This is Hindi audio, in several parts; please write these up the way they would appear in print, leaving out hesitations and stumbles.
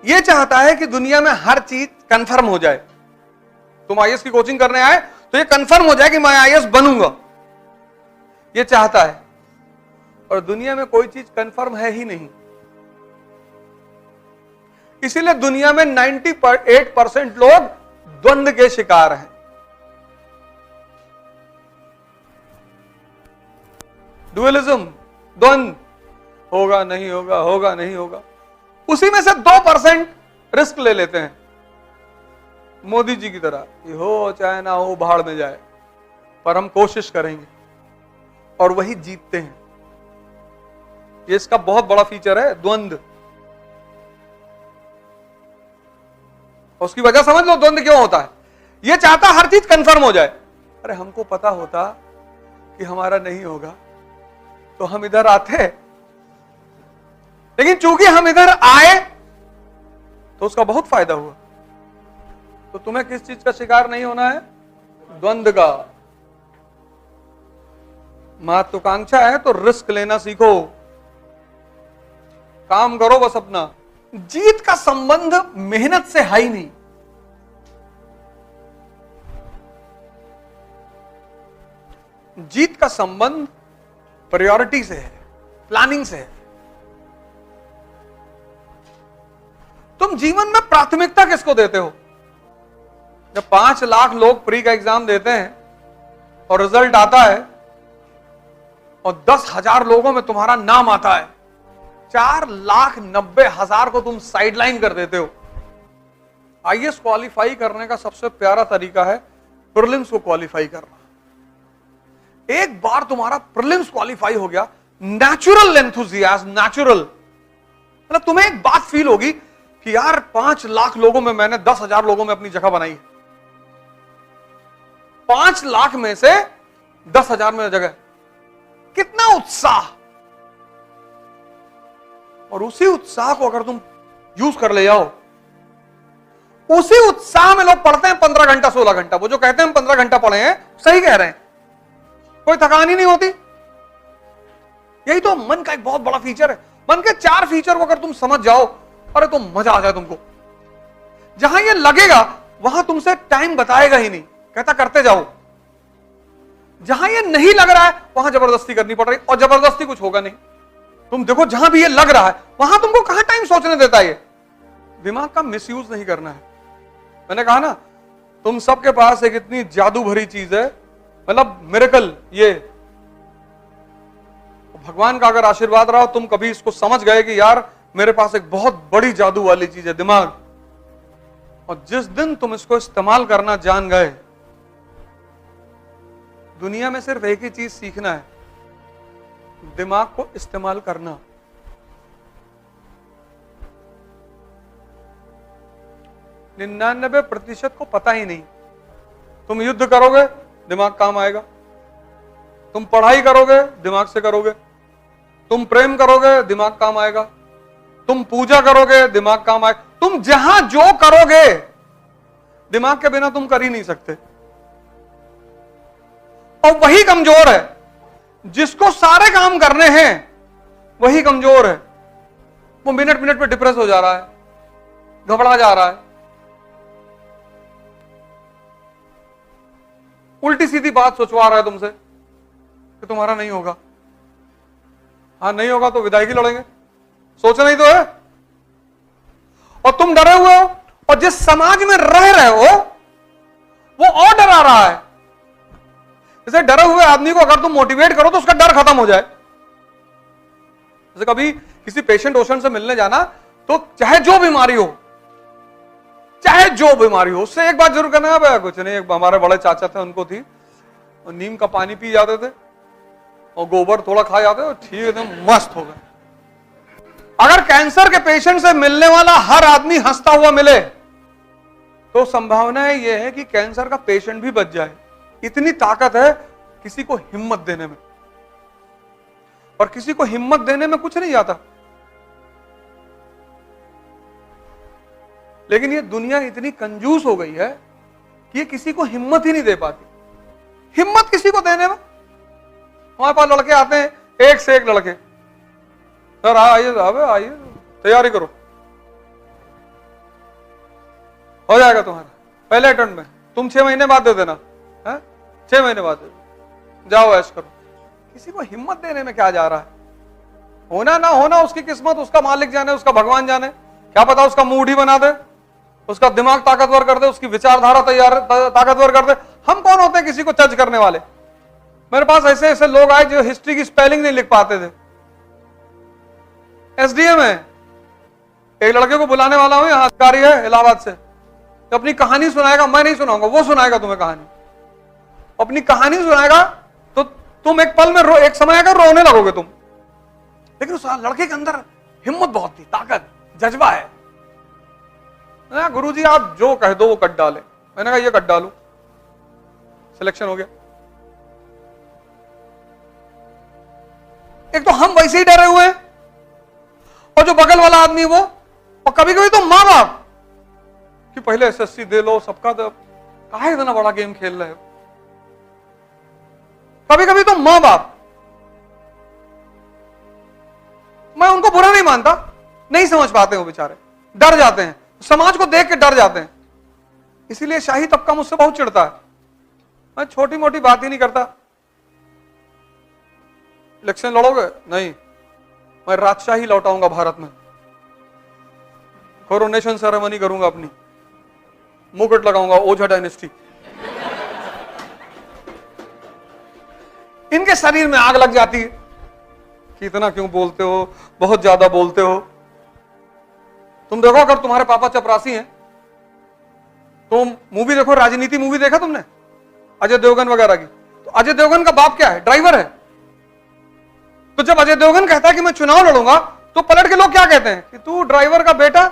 ये चाहता है कि दुनिया में हर चीज कंफर्म हो जाए। तुम आईएएस की कोचिंग करने आए तो ये कंफर्म हो जाए कि मैं आईएएस बनूंगा, ये चाहता है। और दुनिया में कोई चीज कंफर्म है ही नहीं। इसीलिए दुनिया में 98% लोग द्वंद्व के शिकार हैं। डुअलिज्म, द्वंद्व, होगा नहीं होगा, होगा नहीं होगा। उसी में से 2% रिस्क ले लेते हैं, मोदी जी की तरह, कि हो चाहे ना हो भाड़ में जाए, पर हम कोशिश करेंगे, और वही जीतते हैं। ये इसका बहुत बड़ा फीचर है, द्वंद्व। उसकी वजह समझ लो द्वंद्व क्यों होता है। ये चाहता हर चीज कंफर्म हो जाए। अरे हमको पता होता कि हमारा नहीं होगा तो हम इधर आते, लेकिन चूंकि हम इधर आए तो उसका बहुत फायदा हुआ। तो तुम्हें किस चीज का शिकार नहीं होना है? द्वंद्व का। महत्वाकांक्षा है तो रिस्क लेना सीखो, काम करो बस अपना। जीत का संबंध मेहनत से है ही नहीं। जीत का संबंध प्रायोरिटी से है, प्लानिंग से है। तुम जीवन में प्राथमिकता किसको देते हो? जब 5 लाख लोग प्री का एग्जाम देते हैं और रिजल्ट आता है और 10,000 लोगों में तुम्हारा नाम आता है, 4,90,000 को तुम साइडलाइन कर देते हो। आईएएस क्वालिफाई करने का सबसे प्यारा तरीका है प्रीलिम्स को क्वालिफाई करना। एक बार तुम्हारा प्रीलिम्स क्वालिफाई हो गया, नेचुरल एंथुसियाज्म, नेचुरल, मतलब तुम्हें एक बात फील होगी कि यार 5 लाख लोगों में मैंने 10,000 लोगों में अपनी जगह बनाई है। 5 लाख में से 10,000 में जगह, कितना उत्साह। और उसी उत्साह को अगर तुम यूज कर ले जाओ, उसी उत्साह में लोग पढ़ते हैं 15 घंटा 16 घंटा। वो जो कहते हैं हम 15 घंटा पढ़े हैं, सही कह रहे हैं, कोई थकान ही नहीं होती। यही तो मन का एक बहुत बड़ा फीचर है। मन के 4 फीचर को अगर तुम समझ जाओ, अरे तो मजा आ जाए तुमको। जहां ये लगेगा वहां तुमसे टाइम बताएगा ही नहीं, कहता करते जाओ। जहां ये नहीं लग रहा है वहां जबरदस्ती करनी पड़ रही, और जबरदस्ती कुछ होगा नहीं। तुम देखो जहां भी ये लग रहा है वहां तुमको कहां टाइम सोचने देता है। ये दिमाग का मिसयूज नहीं करना है। मैंने कहा ना, तुम सबके पास एक इतनी जादू भरी चीज है, मतलब मिरेकल। ये भगवान का अगर आशीर्वाद रहा, तुम कभी इसको समझ गए कि यार मेरे पास एक बहुत बड़ी जादू वाली चीज है, दिमाग। और जिस दिन तुम इसको इस्तेमाल करना जान गए, दुनिया में सिर्फ एक ही चीज सीखना है, दिमाग को इस्तेमाल करना। 99% को पता ही नहीं। तुम युद्ध करोगे, दिमाग काम आएगा। तुम पढ़ाई करोगे, दिमाग से करोगे। तुम प्रेम करोगे, दिमाग काम आएगा। तुम पूजा करोगे, दिमाग काम आएगा। तुम जहां जो करोगे, दिमाग के बिना तुम कर ही नहीं सकते। और वही कमजोर है, जिसको सारे काम करने हैं वही कमजोर है। वो मिनट मिनट में डिप्रेस हो जा रहा है, घबरा जा रहा है। उल्टी सीधी बात सोचवा रहा है तुमसे कि तुम्हारा नहीं होगा। हाँ नहीं होगा तो विदाई की लड़ेंगे, सोचना ही तो है। और तुम डरे हुए हो, और जिस समाज में रह रहे हो वो और डरा रहा है। जैसे डरे हुए आदमी को अगर तुम मोटिवेट करो तो उसका डर खत्म हो जाए। जैसे कभी किसी पेशेंट ओशन से मिलने जाना, तो चाहे जो बीमारी हो, चाहे जो बीमारी हो, उससे एक बात जरूर करना है, भाई कुछ नहीं। एक हमारे बड़े चाचा थे, उनको थी, और नीम का पानी पी जाते थे और गोबर थोड़ा खा जाते थे, ठीक एकदम मस्त हो गए। अगर कैंसर के पेशेंट से मिलने वाला हर आदमी हंसता हुआ मिले, तो संभावना यह है कि कैंसर का पेशेंट भी बच जाए। इतनी ताकत है किसी को हिम्मत देने में, और किसी को हिम्मत देने में कुछ नहीं आता। लेकिन ये दुनिया इतनी कंजूस हो गई है कि ये किसी को हिम्मत ही नहीं दे पाती। हिम्मत किसी को देने में, हमारे पास लड़के आते हैं, एक से एक लड़के, सर आइए साहब आइए, तैयारी करो। हो जाएगा तुम्हारा पहले अटेम्प्ट में। तुम 6 महीने बाद दे देना है, 6 महीने बाद दे देना, जाओ ऐश करो। किसी को हिम्मत देने में क्या जा रहा है? होना ना होना उसकी किस्मत, उसका मालिक जाने, उसका भगवान जाने। क्या पता उसका मूड ही बना दे, उसका दिमाग ताकतवर कर दे, उसकी विचारधारा ताकतवर कर दे। हम कौन होते हैं किसी को जज करने वाले? मेरे पास ऐसे ऐसे लोग आए जो हिस्ट्री की स्पेलिंग नहीं लिख पाते थे। एसडीएम है, एक लड़के को बुलाने वाला हूं, यहां अधिकारी है इलाहाबाद से, तो अपनी कहानी सुनाएगा। मैं नहीं सुनाऊंगा, वो सुनाएगा तुम्हें कहानी। अपनी कहानी सुनाएगा तो तुम एक पल में एक समय आएगा रोने लगोगे तुम। लेकिन उस लड़के के अंदर हिम्मत बहुत थी, ताकत, जज्बा है। गुरुजी आप जो कह दो वो कट डाले। मैंने कहा ये कट डालू, सिलेक्शन हो गया। एक तो हम वैसे ही डरे हुए हैं, और जो बगल वाला आदमी वो, और कभी कभी तो मां बाप कि पहले एसएससी दे लो, सबका तो काहे इतना बड़ा गेम खेल रहे हो। कभी कभी तो मां बाप, मैं उनको बुरा नहीं मानता, नहीं समझ पाते वो बेचारे, डर जाते हैं, समाज को देख के डर जाते हैं। इसीलिए शाही तबका मुझसे बहुत चिढ़ता है। मैं छोटी मोटी बात ही नहीं करता। इलेक्शन लड़ोगे? नहीं, मैं राजशाही लौटाऊंगा भारत में, कोरोनेशन सेरेमनी करूंगा, अपनी मुकुट लगाऊंगा, ओझा डायनेस्टी। इनके शरीर में आग लग जाती है कि इतना क्यों बोलते हो, बहुत ज्यादा बोलते हो। तुम देखो, अगर तुम्हारे पापा चपरासी हैं तो मूवी देखो, राजनीति मूवी देखा तुमने अजय देवगन वगैरह की? तो अजय देवगन का बाप क्या है? ड्राइवर है। तो जब अजय देवगन कहता है कि मैं चुनाव लड़ूंगा, तो पलट के लोग क्या कहते हैं कि तू ड्राइवर का बेटा।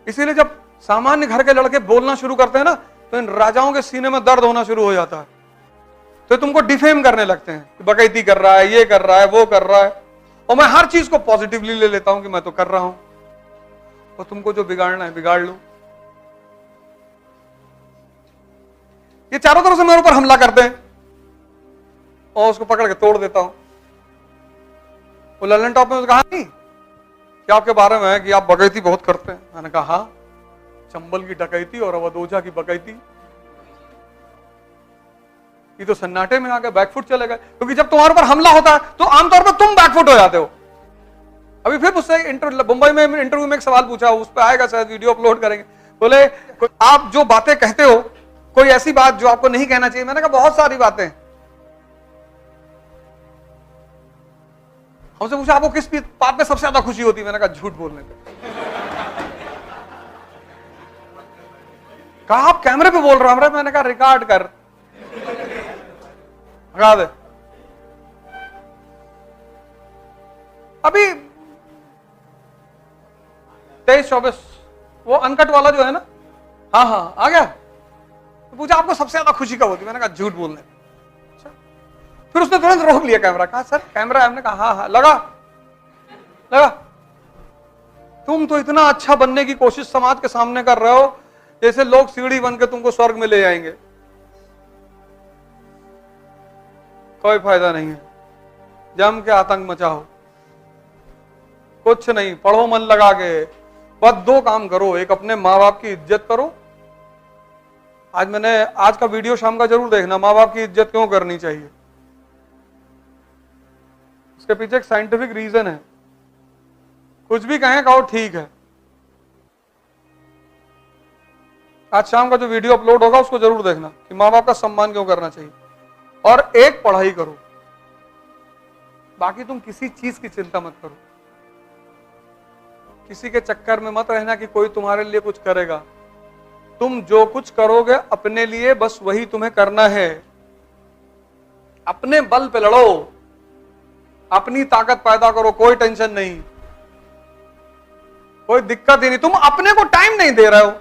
इसीलिए जब सामान्य घर के लड़के बोलना शुरू करते हैं ना, तो इन राजाओं के सीने में दर्द होना शुरू हो जाता है। तो तुमको डिफेम करने लगते हैं कि बकैती कर रहा है, ये कर रहा है, वो कर रहा है। और मैं हर चीज को पॉजिटिवली ले लेता हूं कि मैं तो कर रहा हूं, और तुमको जो बिगाड़ना है बिगाड़ लो। ये चारों तरफ से मेरे ऊपर हमला करते हैं और उसको पकड़ के तोड़ देता हूं। वो ललन टॉप में कहा नहीं कि आपके बारे में है कि आप बकैती बहुत करते हैं। मैंने कहा हाँ, चंबल की डकैती और अवधोजा की बकैती। ये तो सन्नाटे में आके बैकफुट चले गए, क्योंकि जब तुम्हारे ऊपर हमला होता है तो आमतौर पर तुम बैकफुट हो जाते हो। अभी फिर मुझसे मुंबई में इंटरव्यू में एक सवाल पूछा, उस पर आएगा शायद, वीडियो अपलोड करेंगे। बोले आप जो बातें कहते हो, कोई ऐसी बात जो आपको नहीं कहना चाहिए? मैंने कहा बहुत सारी बातें। हमसे पूछा आपको किस बात में सबसे ज्यादा खुशी होती है? मैंने कहा झूठ बोलने पे। कहा आप कैमरे पे बोल रहे हो? मैंने कहा रिकॉर्ड कर, लगा दे। अभी 23-24 वो अनकट वाला जो है ना, हाँ हाँ आ गया। तो पूछा आपको सबसे ज्यादा खुशी कब होती? मैंने कहा झूठ बोलने। अच्छा, फिर उसने तुरंत रोक लिया कैमरा। कहा सर कैमरा है? हमने कहा हाँ हाँ, लगा लगा। तुम तो इतना अच्छा बनने की कोशिश समाज के सामने कर रहे हो, जैसे लोग सीढ़ी बन के तुमको स्वर्ग में ले जाएंगे। कोई फायदा नहीं है, जम के आतंक मचाओ, कुछ नहीं। पढ़ो मन लगा के, बस 2 काम करो। एक, अपने माँ बाप की इज्जत करो। आज का वीडियो शाम का जरूर देखना, माँ बाप की इज्जत क्यों करनी चाहिए। उसके पीछे एक साइंटिफिक रीजन है। कुछ भी कहें कहो ठीक है। आज शाम का जो वीडियो अपलोड होगा उसको जरूर देखना कि माँ बाप का सम्मान क्यों करना चाहिए। और एक, पढ़ाई करो, बाकी तुम किसी चीज की चिंता मत करो। किसी के चक्कर में मत रहना कि कोई तुम्हारे लिए कुछ करेगा। तुम जो कुछ करोगे अपने लिए, बस वही तुम्हें करना है। अपने बल पे लड़ो, अपनी ताकत पैदा करो, कोई टेंशन नहीं, कोई दिक्कत ही नहीं। तुम अपने को टाइम नहीं दे रहे हो।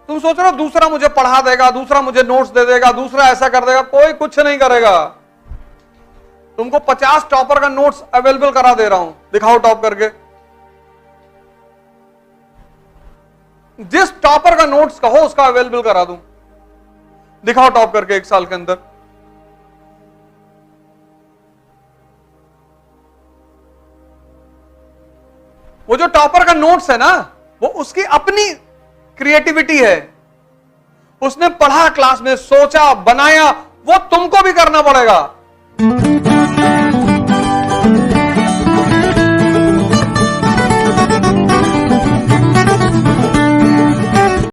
तुम सोच रहे हो दूसरा मुझे पढ़ा देगा, दूसरा मुझे नोट्स दे देगा, दूसरा ऐसा कर देगा। कोई कुछ नहीं करेगा। तुमको 50 टॉपर का नोट्स अवेलेबल करा दे रहा हूं, दिखाओ टॉप करके। जिस टॉपर का नोट्स कहो उसका अवेलेबल करा दूं, दिखाओ टॉप करके 1 साल के अंदर। वो जो टॉपर का नोट्स है ना, वो उसकी अपनी क्रिएटिविटी है। उसने पढ़ा क्लास में, सोचा, बनाया, वो तुमको भी करना पड़ेगा।